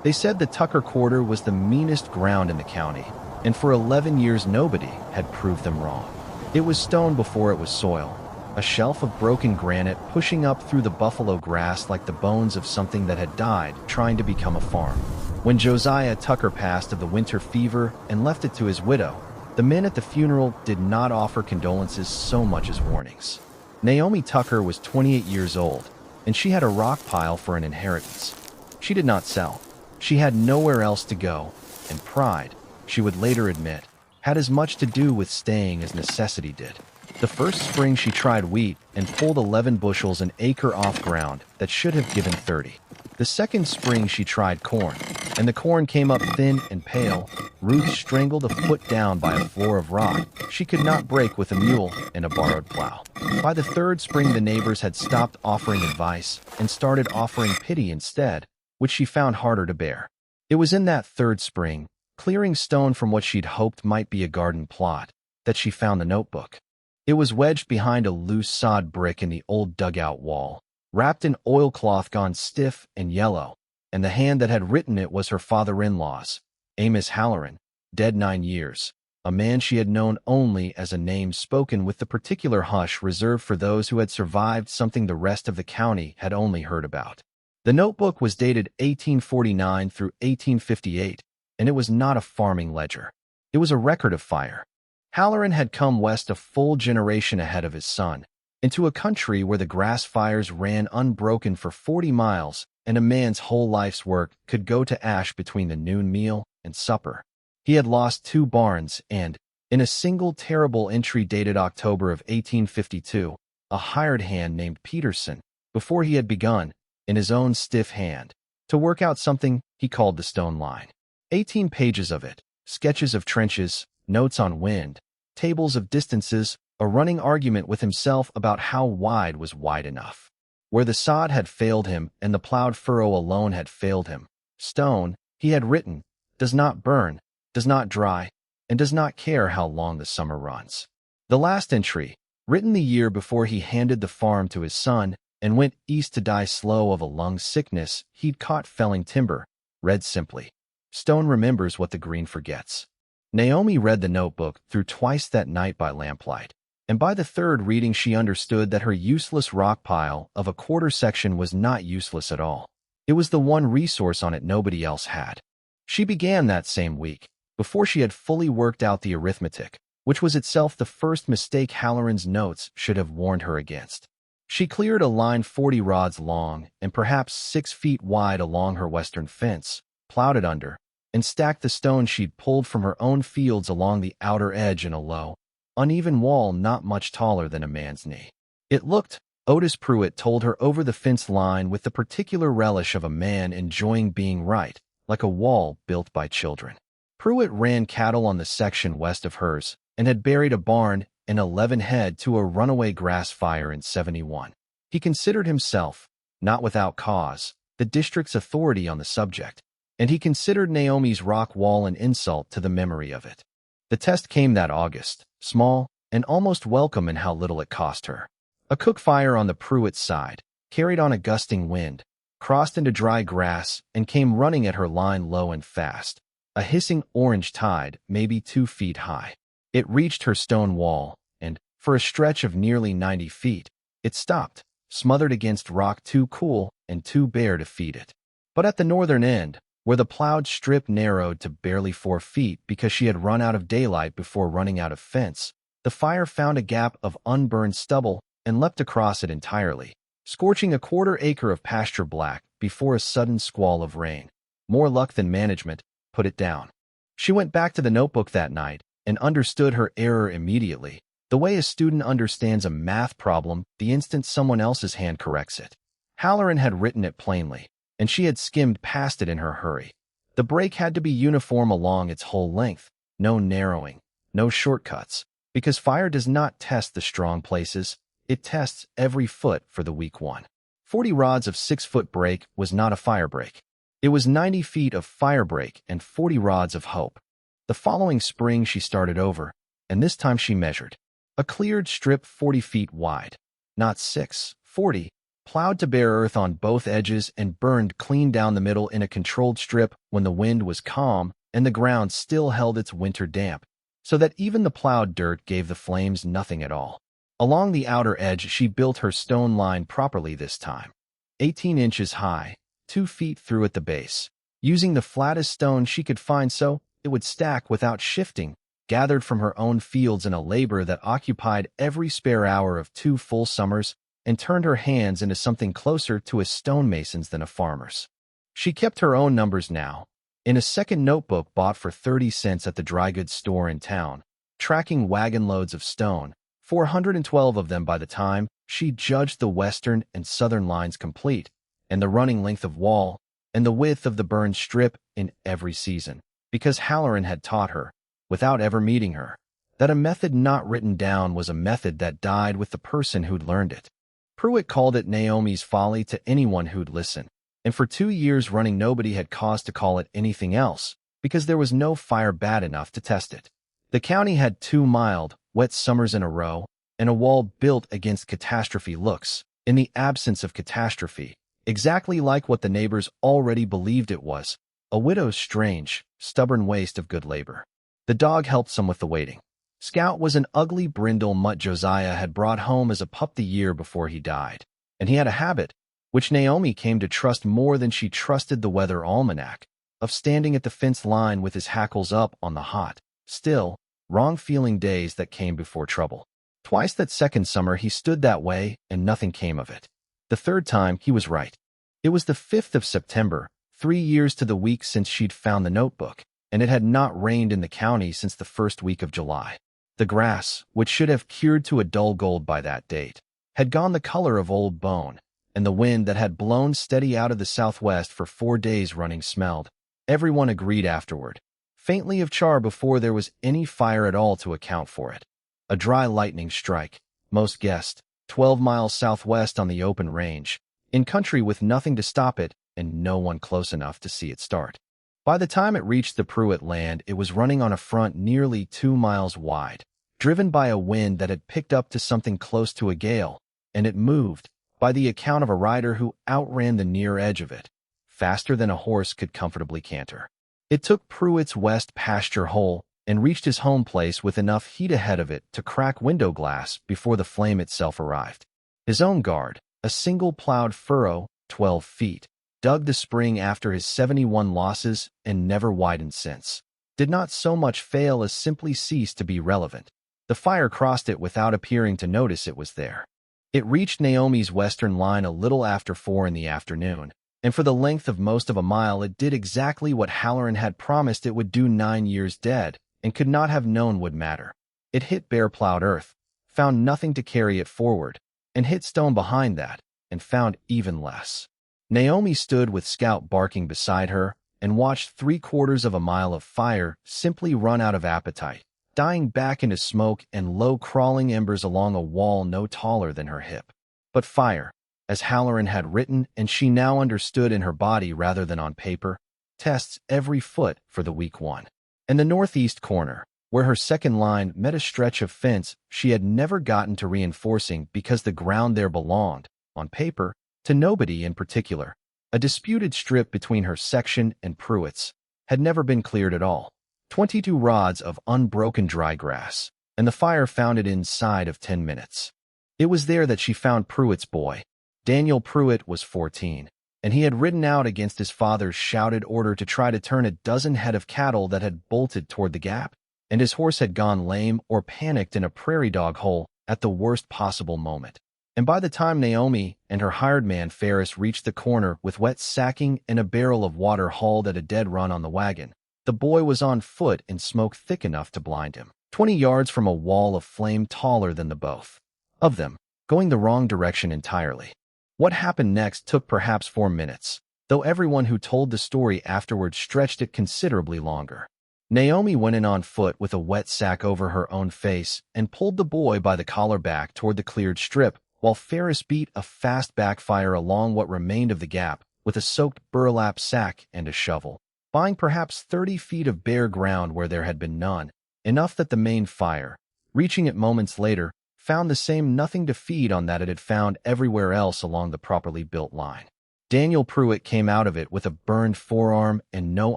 They said the Tucker Quarter was the meanest ground in the county, and for 11 years nobody had proved them wrong. It was stone before it was soil, a shelf of broken granite pushing up through the buffalo grass like the bones of something that had died trying to become a farm. When Josiah Tucker passed of the winter fever and left it to his widow, the men at the funeral did not offer condolences so much as warnings. Naomi Tucker was 28 years old, and she had a rock pile for an inheritance. She did not sell. She had nowhere else to go, and pride, she would later admit, had as much to do with staying as necessity did. The first spring she tried wheat and pulled 11 bushels an acre off ground that should have given 30. The second spring she tried corn, and the corn came up thin and pale, roots strangled a foot down by a floor of rock she could not break with a mule and a borrowed plow. By the third spring the neighbors had stopped offering advice and started offering pity instead, which she found harder to bear. It was in that third spring, clearing stone from what she'd hoped might be a garden plot, that she found the notebook. It was wedged behind a loose sod brick in the old dugout wall, wrapped in oilcloth gone stiff and yellow, and the hand that had written it was her father-in-law's, Amos Halloran, dead 9 years, a man she had known only as a name spoken with the particular hush reserved for those who had survived something the rest of the county had only heard about. The notebook was dated 1849 through 1858, and it was not a farming ledger. It was a record of fire. Halloran had come west a full generation ahead of his son, into a country where the grass fires ran unbroken for 40 miles and a man's whole life's work could go to ash between the noon meal and supper. He had lost 2 barns and, in a single terrible entry dated October of 1852, a hired hand named Peterson, before he had begun, in his own stiff hand, to work out something he called the stone line. 18 pages of it, sketches of trenches, notes on wind, tables of distances, a running argument with himself about how wide was wide enough. Where the sod had failed him and the plowed furrow alone had failed him, stone, he had written, does not burn, does not dry, and does not care how long the summer runs. The last entry, written the year before he handed the farm to his son and went east to die slow of a lung sickness he'd caught felling timber, read simply, "Stone remembers what the green forgets." Naomi read the notebook through twice that night by lamplight, and by the third reading she understood that her useless rock pile of a quarter section was not useless at all. It was the one resource on it nobody else had. She began that same week, before she had fully worked out the arithmetic, which was itself the first mistake Halloran's notes should have warned her against. She cleared a line 40 rods long and perhaps 6 feet wide along her western fence, plowed it under, and stacked the stone she'd pulled from her own fields along the outer edge in a low, uneven wall not much taller than a man's knee. It looked, Otis Pruitt told her over the fence line with the particular relish of a man enjoying being right, like a wall built by children. Pruitt ran cattle on the section west of hers and had buried a barn and 11 head to a runaway grass fire in '71. He considered himself, not without cause, the district's authority on the subject, and he considered Naomi's rock wall an insult to the memory of it. The test came that August, small and almost welcome in how little it cost her. A cook fire on the Pruitt side, carried on a gusting wind, crossed into dry grass and came running at her line low and fast, a hissing orange tide maybe 2 feet high. It reached her stone wall, and, for a stretch of nearly 90 feet, it stopped, smothered against rock too cool and too bare to feed it. But at the northern end, where the plowed strip narrowed to barely 4 feet because she had run out of daylight before running out of fence, the fire found a gap of unburned stubble and leapt across it entirely, scorching a quarter acre of pasture black before a sudden squall of rain. More luck than management, put it down. She went back to the notebook that night and understood her error immediately, the way a student understands a math problem the instant someone else's hand corrects it. Halloran had written it plainly, and she had skimmed past it in her hurry. The break had to be uniform along its whole length, no narrowing, no shortcuts, because fire does not test the strong places, it tests every foot for the weak one. 40 rods of 6-foot break was not a firebreak. It was 90 feet of firebreak and 40 rods of hope. The following spring she started over, and this time she measured. A cleared strip 40 feet wide, not 6, 40, plowed to bare earth on both edges and burned clean down the middle in a controlled strip when the wind was calm and the ground still held its winter damp, so that even the plowed dirt gave the flames nothing at all. Along the outer edge, she built her stone line properly this time. 18 inches high, 2 feet through at the base, using the flattest stone she could find so it would stack without shifting, gathered from her own fields in a labor that occupied every spare hour of 2 full summers and turned her hands into something closer to a stonemason's than a farmer's. She kept her own numbers now, in a second notebook bought for 30 cents at the dry goods store in town, tracking wagon loads of stone, 412 of them by the time she judged the western and southern lines complete, and the running length of wall, and the width of the burned strip in every season, because Halloran had taught her, without ever meeting her, that a method not written down was a method that died with the person who'd learned it. Pruitt called it Naomi's folly to anyone who'd listen, and for 2 years running nobody had cause to call it anything else, because there was no fire bad enough to test it. The county had 2 mild, wet summers in a row, and a wall built against catastrophe looks, in the absence of catastrophe, exactly like what the neighbors already believed it was, a widow's strange, stubborn waste of good labor. The dog helped some with the waiting. Scout was an ugly brindle mutt Josiah had brought home as a pup the year before he died, and he had a habit, which Naomi came to trust more than she trusted the weather almanac, of standing at the fence line with his hackles up on the hot, still, wrong-feeling days that came before trouble. Twice that second summer he stood that way and nothing came of it. The third time he was right. It was the 5th of September, 3 years to the week since she'd found the notebook, and it had not rained in the county since the first week of July. The grass, which should have cured to a dull gold by that date, had gone the color of old bone, and the wind that had blown steady out of the southwest for 4 days running smelled, everyone agreed afterward, faintly of char before there was any fire at all to account for it. A dry lightning strike, most guessed, 12 miles southwest on the open range, in country with nothing to stop it and no one close enough to see it start. By the time it reached the Pruitt land, it was running on a front nearly 2 miles wide, driven by a wind that had picked up to something close to a gale, and it moved, by the account of a rider who outran the near edge of it, faster than a horse could comfortably canter. It took Pruitt's west pasture hole and reached his home place with enough heat ahead of it to crack window glass before the flame itself arrived. His own guard, a single plowed furrow, 12 feet, dug the spring after his 71 losses and never widened since, did not so much fail as simply cease to be relevant. The fire crossed it without appearing to notice it was there. It reached Naomi's western line a little after 4 in the afternoon, and for the length of most of a mile it did exactly what Halloran had promised it would do 9 years dead, and could not have known would matter. It hit bare plowed earth, found nothing to carry it forward, and hit stone behind that, and found even less. Naomi stood with Scout barking beside her, and watched 3/4 of a mile of fire simply run out of appetite, dying back into smoke and low crawling embers along a wall no taller than her hip. But fire, as Halloran had written and she now understood in her body rather than on paper, tests every foot for the weak one. In the northeast corner, where her second line met a stretch of fence she had never gotten to reinforcing because the ground there belonged, on paper, to nobody in particular, a disputed strip between her section and Pruitt's had never been cleared at all. 22 rods of unbroken dry grass, and the fire found it inside of 10 minutes. It was there that she found Pruitt's boy. Daniel Pruitt was 14, and he had ridden out against his father's shouted order to try to turn a dozen head of cattle that had bolted toward the gap, and his horse had gone lame or panicked in a prairie dog hole at the worst possible moment. And by the time Naomi and her hired man Ferris reached the corner with wet sacking and a barrel of water hauled at a dead run on the wagon, the boy was on foot in smoke thick enough to blind him, 20 yards from a wall of flame taller than the both of them, going the wrong direction entirely. What happened next took perhaps 4 minutes, though everyone who told the story afterward stretched it considerably longer. Naomi went in on foot with a wet sack over her own face and pulled the boy by the collar back toward the cleared strip, while Ferris beat a fast backfire along what remained of the gap with a soaked burlap sack and a shovel, buying perhaps 30 feet of bare ground where there had been none, enough that the main fire, reaching it moments later, found the same nothing to feed on that it had found everywhere else along the properly built line. Daniel Pruitt came out of it with a burned forearm and no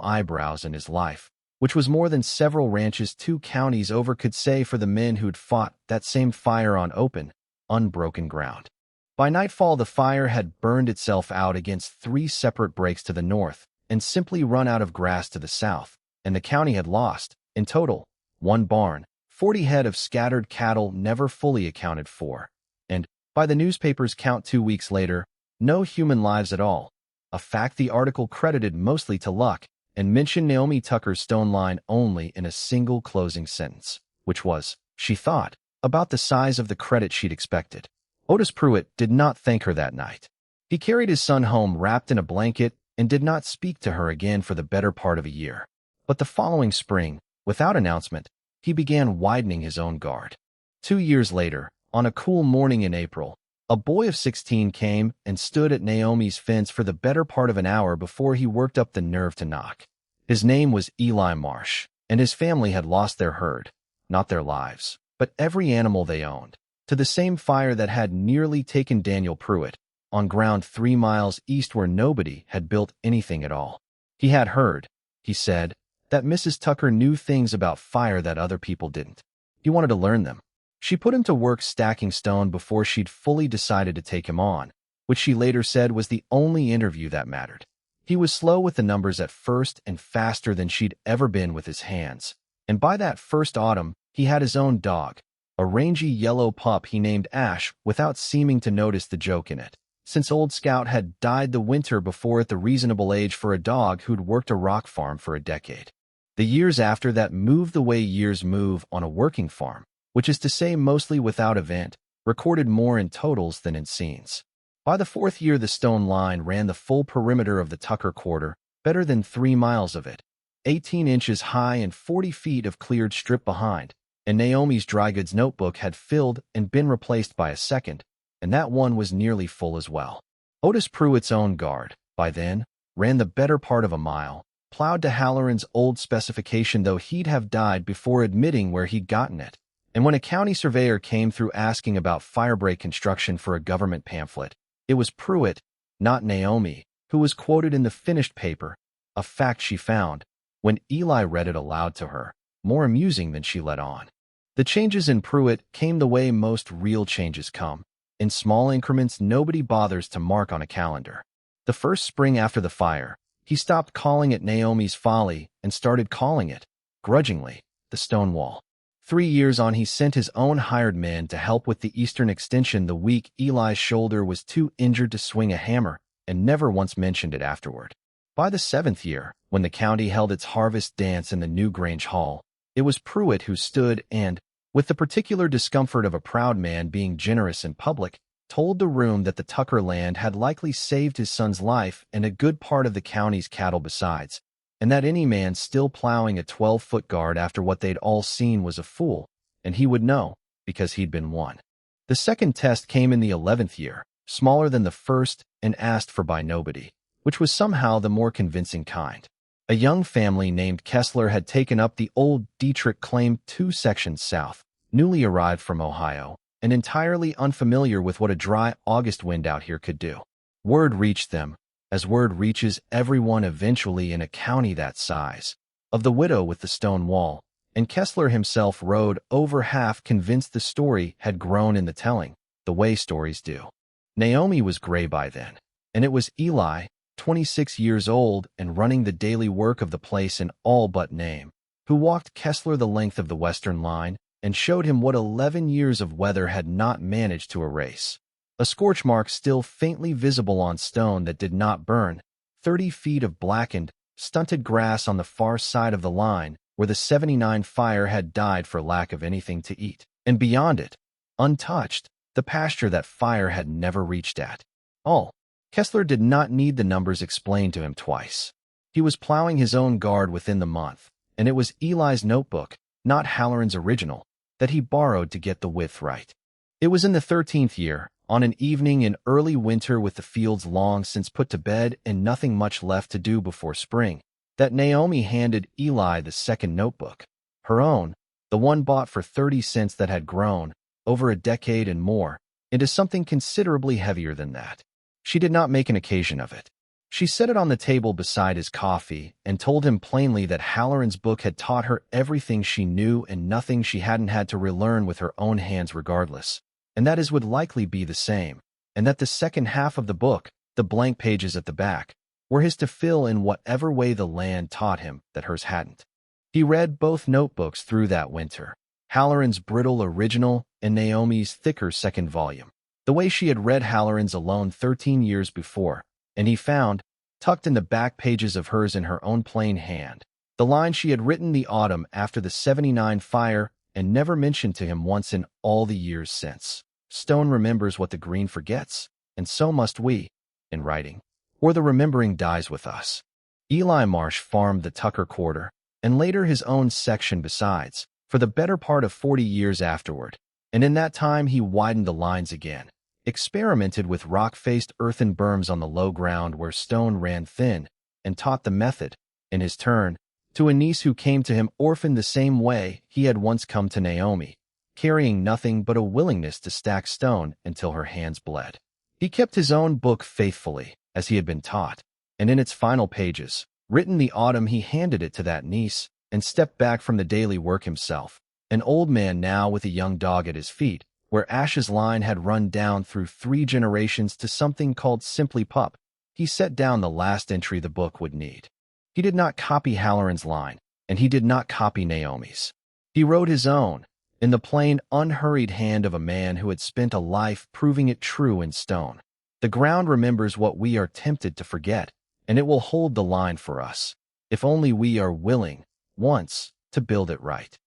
eyebrows in his life, which was more than several ranches 2 counties over could say for the men who'd fought that same fire on open, unbroken ground. By nightfall, the fire had burned itself out against 3 separate breaks to the north and simply run out of grass to the south, and the county had lost, in total, 1 barn, 40 head of scattered cattle never fully accounted for, and, by the newspaper's count 2 weeks later, no human lives at all, a fact the article credited mostly to luck and mentioned Naomi Tucker's stone line only in a single closing sentence, which was, she thought, about the size of the credit she'd expected. Otis Pruitt did not thank her that night. He carried his son home wrapped in a blanket and did not speak to her again for the better part of a year. But the following spring, without announcement, he began widening his own guard. 2 years later, on a cool morning in April, a boy of 16 came and stood at Naomi's fence for the better part of an hour before he worked up the nerve to knock. His name was Eli Marsh, and his family had lost their herd, not their lives, but every animal they owned, to the same fire that had nearly taken Daniel Pruitt, on ground 3 miles east where nobody had built anything at all. He had heard, he said, that Mrs. Tucker knew things about fire that other people didn't. He wanted to learn them. She put him to work stacking stone before she'd fully decided to take him on, which she later said was the only interview that mattered. He was slow with the numbers at first and faster than she'd ever been with his hands, and by that first autumn, he had his own dog, a rangy yellow pup he named Ash without seeming to notice the joke in it, since Old Scout had died the winter before at the reasonable age for a dog who'd worked a rock farm for a decade. The years after that moved the way years move on a working farm, which is to say mostly without event, recorded more in totals than in scenes. By the 4th year, the stone line ran the full perimeter of the Tucker quarter, better than 3 miles of it, 18 inches high and 40 feet of cleared strip behind, and Naomi's dry goods notebook had filled and been replaced by a second, and that one was nearly full as well. Otis Pruitt's own guard, by then, ran the better part of a mile, plowed to Halloran's old specification, though he'd have died before admitting where he'd gotten it. And when a county surveyor came through asking about Firebreak construction for a government pamphlet, it was Pruitt, not Naomi, who was quoted in the finished paper, a fact she found, when Eli read it aloud to her, more amusing than she let on. The changes in Pruitt came the way most real changes come, in small increments nobody bothers to mark on a calendar. The first spring after the fire, he stopped calling it Naomi's Folly and started calling it, grudgingly, the Stone Wall. 3 years on, he sent his own hired men to help with the eastern extension the week Eli's shoulder was too injured to swing a hammer, and never once mentioned it afterward. By the 7th year, when the county held its harvest dance in the new Grange Hall, it was Pruitt who stood and, with the particular discomfort of a proud man being generous in public, told the room that the Tucker land had likely saved his son's life and a good part of the county's cattle besides, and that any man still plowing a 12-foot guard after what they'd all seen was a fool, and he would know, because he'd been one. The second test came in the 11th year, smaller than the first and asked for by nobody, which was somehow the more convincing kind. A young family named Kessler had taken up the old Dietrich claim 2 sections south, newly arrived from Ohio, and entirely unfamiliar with what a dry August wind out here could do. Word reached them, as word reaches everyone eventually in a county that size, of the widow with the stone wall, and Kessler himself rode over half convinced the story had grown in the telling, the way stories do. Naomi was gray by then, and it was Eli, 26 years old and running the daily work of the place in all but name, who walked Kessler the length of the western line and showed him what 11 years of weather had not managed to erase. A scorch mark still faintly visible on stone that did not burn, 30 feet of blackened, stunted grass on the far side of the line where the 79 fire had died for lack of anything to eat, and beyond it, untouched, the pasture that fire had never reached at. All. Kessler did not need the numbers explained to him twice. He was plowing his own guard within the month, and it was Eli's notebook, not Halloran's original, that he borrowed to get the width right. It was in the 13th year, on an evening in early winter with the fields long since put to bed and nothing much left to do before spring, that Naomi handed Eli the second notebook, her own, the one bought for 30 cents that had grown, over a decade and more, into something considerably heavier than that. She did not make an occasion of it. She set it on the table beside his coffee and told him plainly that Halloran's book had taught her everything she knew and nothing she hadn't had to relearn with her own hands regardless, and that his would likely be the same, and that the second half of the book, the blank pages at the back, were his to fill in whatever way the land taught him that hers hadn't. He read both notebooks through that winter, Halloran's brittle original and Naomi's thicker second volume, the way she had read Halloran's alone 13 years before, and he found, tucked in the back pages of hers in her own plain hand, the line she had written the autumn after the '79 fire and never mentioned to him once in all the years since. Stone remembers what the green forgets, and so must we, in writing, or the remembering dies with us. Eli Marsh farmed the Tucker Quarter, and later his own section besides, for the better part of 40 years afterward, and in that time he widened the lines again, experimented with rock-faced earthen berms on the low ground where stone ran thin, and taught the method, in his turn, to a niece who came to him orphaned the same way he had once come to Naomi, carrying nothing but a willingness to stack stone until her hands bled. He kept his own book faithfully, as he had been taught, and in its final pages, written the autumn he handed it to that niece, and stepped back from the daily work himself, an old man now with a young dog at his feet, where Ash's line had run down through 3 generations to something called simply Pup. He set down the last entry the book would need. He did not copy Halloran's line, and he did not copy Naomi's. He wrote his own, in the plain, unhurried hand of a man who had spent a life proving it true in stone. The ground remembers what we are tempted to forget, and it will hold the line for us, if only we are willing, once, to build it right.